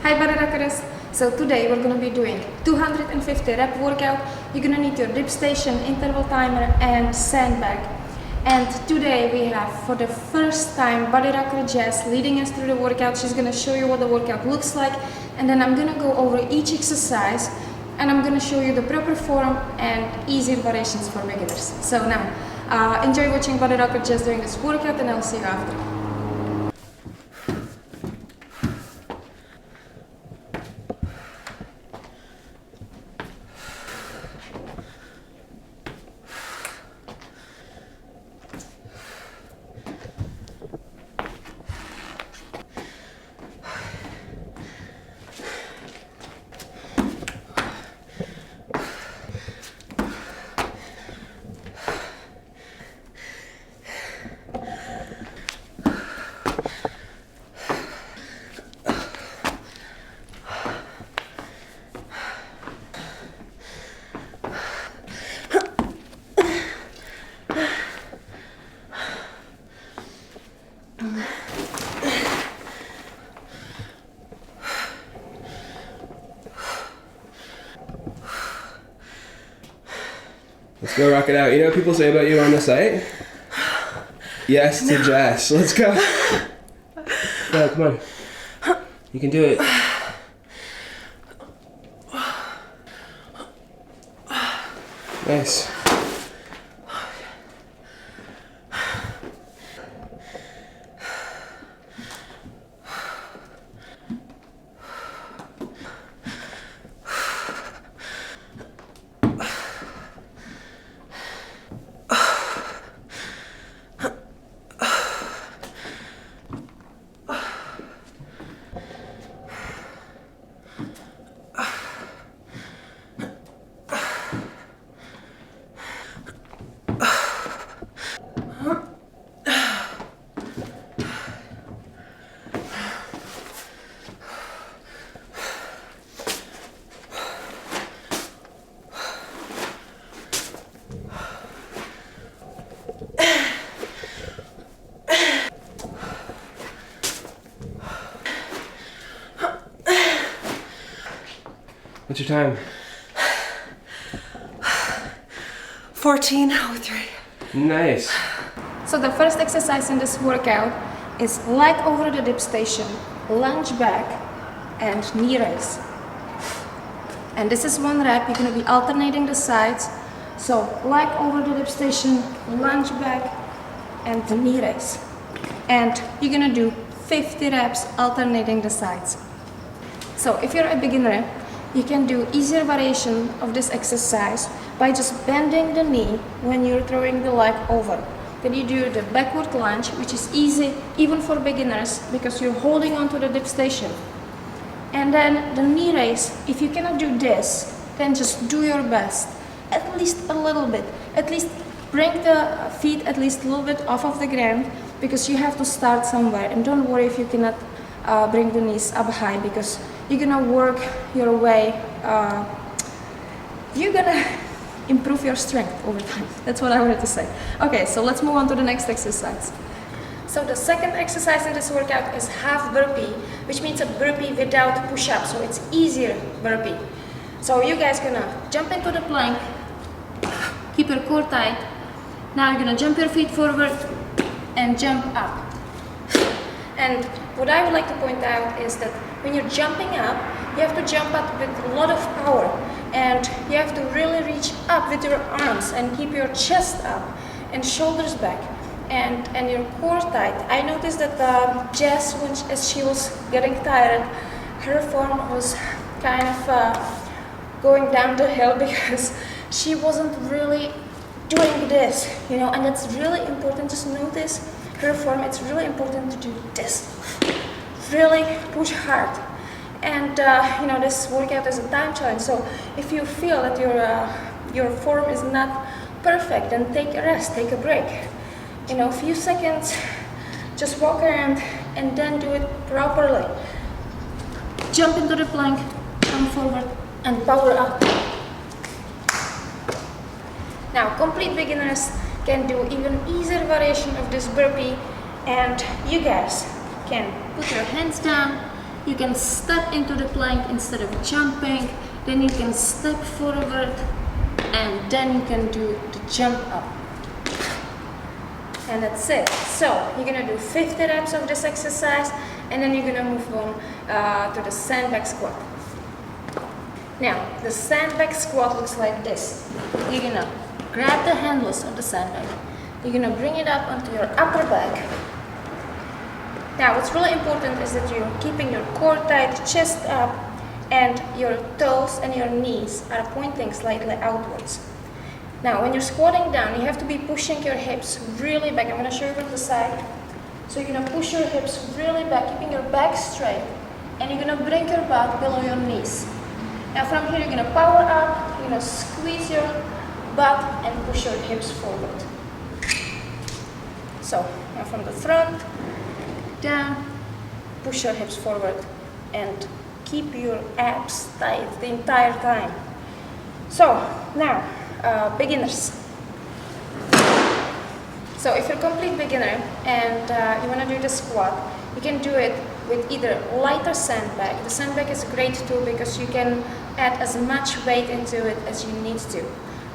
Hi BodyRockers! So today we're going to be doing 250 rep workout. You're going to need your dip station, interval timer and sandbag. And today we have for the first time BodyRocker Jess leading us through the workout. She's going to show you what the workout looks like, and then I'm going to go over each exercise and I'm going to show you the proper form and easy variations for beginners. So now enjoy watching BodyRocker Jess doing this workout and I'll see you after. Let's go rock it out. You know what people say about you on the site? Yes to Jess. Let's go. Yeah, come on. You can do it. Nice. What's your time? 14:03. Nice. So the first exercise in this workout is leg over the dip station, lunge back and knee raise. And this is one rep. You're going to be alternating the sides. So leg over the dip station, lunge back and knee raise. And you're going to do 50 reps alternating the sides. So if you're a beginner, you can do easier variation of this exercise by just bending the knee when you're throwing the leg over. Then you do the backward lunge, which is easy even for beginners because you're holding onto the dip station. And then the knee raise, if you cannot do this, then just do your best, at least a little bit. At least bring the feet at least a little bit off of the ground because you have to start somewhere. And don't worry if you cannot bring the knees up high because you're gonna work your way, you're gonna improve your strength over time. That's what I wanted to say. Okay, so let's move on to the next exercise. So the second exercise in this workout is half burpee, which means a burpee without push-up, so it's easier burpee. So you guys gonna jump into the plank, keep your core tight. Now you're gonna jump your feet forward and jump up. And what I would like to point out is that when you're jumping up, you have to jump up with a lot of power and you have to really reach up with your arms and keep your chest up and shoulders back and your core tight. I noticed that Jess, as she was getting tired, her form was kind of going down the hill because she wasn't really doing this, you know, and that's really important. Just notice her form. It's really important to do this. Really push hard. And you know, this workout is a time challenge, so if you feel that your form is not perfect, then take a rest, take a break. You know, a few seconds, just walk around and then do it properly. Jump into the plank, come forward and power up. Now, complete beginners can do even easier variation of this burpee, and you guys can put your hands down You can step into the plank instead of jumping. Then you can step forward, and then you can do the jump up. And that's it. So you're gonna do 50 reps of this exercise, and then you're gonna move on to the sandbag squat. Now, the sandbag squat looks like this. You're gonna grab the handles of the sandbag. You're gonna bring it up onto your upper back. Now, what's really important is that you're keeping your core tight, chest up, and your toes and your knees are pointing slightly outwards. Now, when you're squatting down, you have to be pushing your hips really back. I'm going to show you from the side. So you're going to push your hips really back, keeping your back straight, and you're going to bring your butt below your knees. Now, from here, you're going to power up, you're going to squeeze your butt and push your hips forward. So, now from the front, down, push your hips forward, and keep your abs tight the entire time. So, now, beginners. So if you're a complete beginner and you want to do the squat, you can do it with either lighter sandbag. The sandbag is a great tool because you can add as much weight into it as you need to.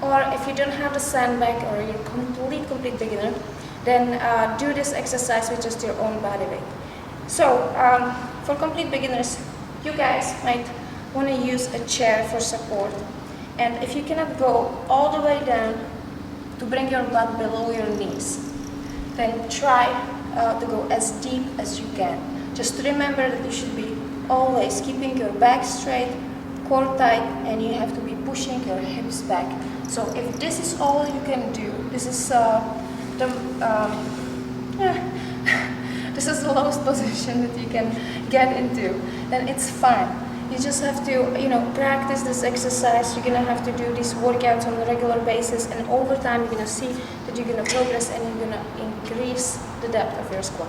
Or if you don't have the sandbag or you're a complete beginner, then do this exercise with just your own body weight. So for complete beginners, you guys might want to use a chair for support. And if you cannot go all the way down to bring your butt below your knees, then try to go as deep as you can. Just remember that you should be always keeping your back straight, core tight, and you have to be pushing your hips back. So if this is all you can do, this is this is the lowest position that you can get into, then it's fine. You just have to, practice this exercise. You're gonna have to do these workouts on a regular basis, and over time you're gonna see that you're gonna progress and you're gonna increase the depth of your squat.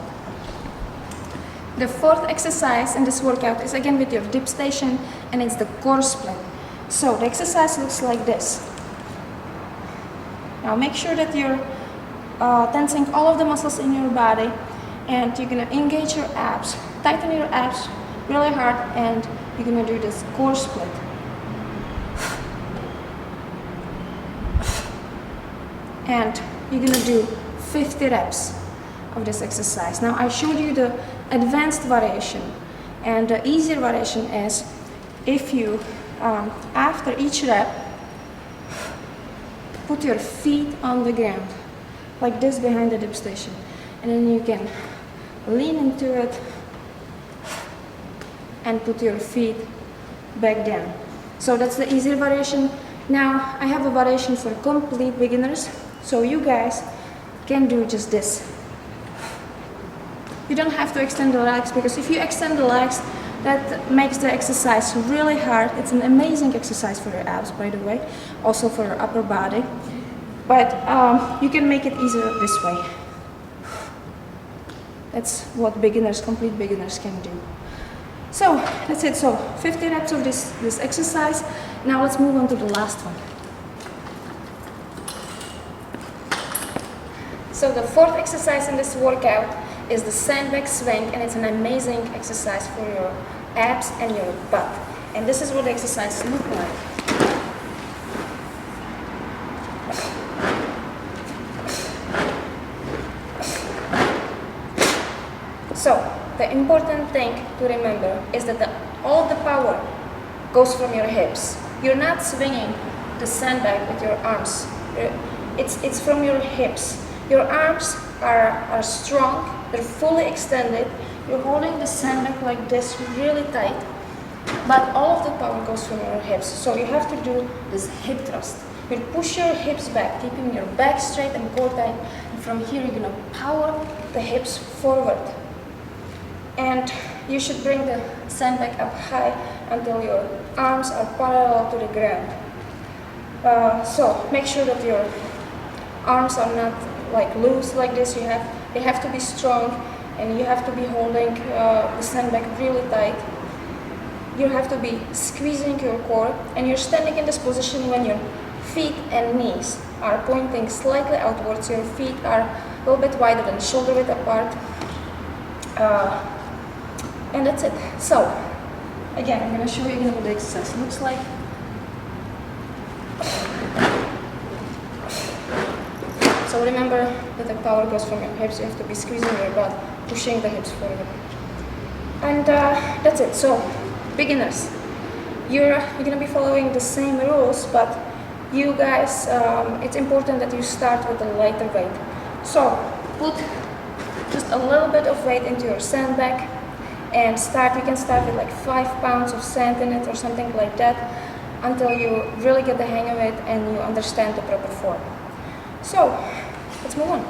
The fourth exercise in this workout is again with your dip station, and it's the core split. So the exercise looks like this. Now make sure that you're tensing all of the muscles in your body, and you're gonna engage your abs, tighten your abs really hard, and you're gonna do this core split. And you're gonna do 50 reps of this exercise. Now I showed you the advanced variation, and the easier variation is if you, after each rep, put your feet on the ground, like this behind the dip station, and then you can lean into it and put your feet back down. So that's the easier variation. Now I have a variation for complete beginners, so you guys can do just this. You don't have to extend the legs, because if you extend the legs, that makes the exercise really hard. It's an amazing exercise for your abs, by the way, also for your upper body, but you can make it easier this way. That's what beginners, complete beginners can do. So that's it. So 50 reps of this exercise. Now let's move on to the last one. So the fourth exercise in this workout is the sandbag swing, and it's an amazing exercise for your abs and your butt. And this is what the exercise looks like. So the important thing to remember is that all the power goes from your hips. You're not swinging the sandbag with your arms. It's from your hips. Your arms are strong, they're fully extended. You're holding the sandbag like this really tight, but all of the power goes from your hips. So you have to do this hip thrust. You push your hips back, keeping your back straight and core tight. And from here, you're gonna power the hips forward. And you should bring the sandbag up high until your arms are parallel to the ground. So make sure that your arms are not like loose like this. They have to be strong, and you have to be holding the sandbag really tight. You have to be squeezing your core, and you're standing in this position when your feet and knees are pointing slightly outwards. Your feet are a little bit wider than shoulder width apart. And that's it. So again, I'm gonna show you again what the exercise looks like. So remember that the power goes from your hips. You have to be squeezing your butt, pushing the hips forward. And that's it. So beginners, you're gonna be following the same rules, but you guys, it's important that you start with a lighter weight. So put just a little bit of weight into your sandbag and start. You can start with like 5 pounds of sand in it or something like that until you really get the hang of it and you understand the proper form. So let's move on.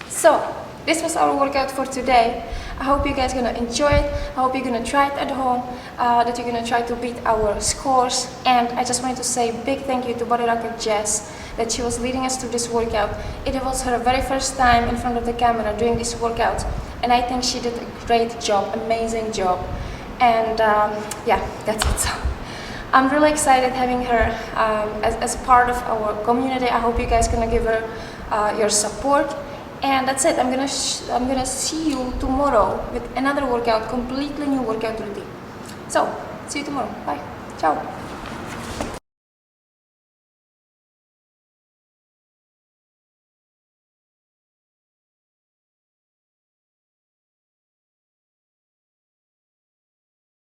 So this was our workout for today. I hope you guys gonna enjoy it. I hope you're gonna try it at home, that you're gonna try to beat our scores. And I just wanted to say a big thank you to BodyRock and Jess that she was leading us through this workout. It was her very first time in front of the camera doing this workout, and I think she did a great job, amazing job. And yeah, that's it. So I'm really excited having her as part of our community. I hope you guys gonna give her your support. And that's it. I'm gonna see you tomorrow with another workout, completely new workout routine. So see you tomorrow. Bye. Ciao.